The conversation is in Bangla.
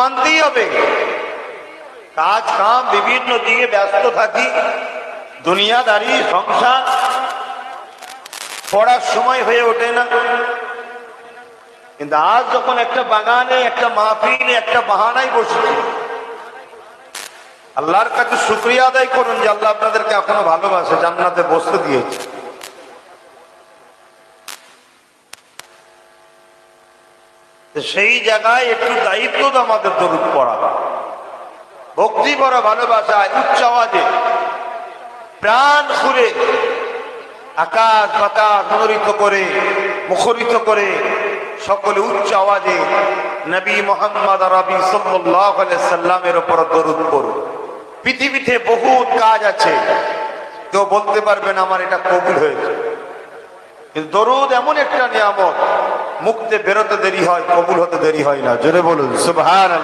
মানতেই হবে। কাজ কাম বিভিন্ন দিকে ব্যস্ত থাকি, দুনিয়াদারি সংসার, পড়ার সময় হয়ে ওঠে না। কিন্তু আজ যখন একটা বাগানে, একটা মাহফিলে, একটা বাহানায় বসেছি, আল্লাহর কাছে শুকরিয়া আদায় করুন যে আল্লাহ আপনাদেরকে এখনো ভালোবাসে, জান্নাতে বসতে দিয়েছে। সেই জায়গায় একটু দায়িত্ব তো আমাদের দরুদ পড়া, ভক্তি করা, ভালোবাসায় উচ্চ আওয়াজে প্রাণ খুলে আকাশ বাতাস মুখরিত করে সকলে উচ্চ আওয়াজে নবী মুহাম্মদ আরবি সাল্লাল্লাহু আলাইহি সাল্লামের উপর দরুদ পড়ুন। পৃথিবীতে বহুত কাজ আছে, কেউ বলতে পারবেন আমার এটা কবুল হয়েছে, কিন্তু দরুদ এমন একটা নিয়ামত, মুখতে বেরোতে দেরি হয়, কবুল হতে দেরি হয় না। জোরে বলুন সুবহানাল্লাহ।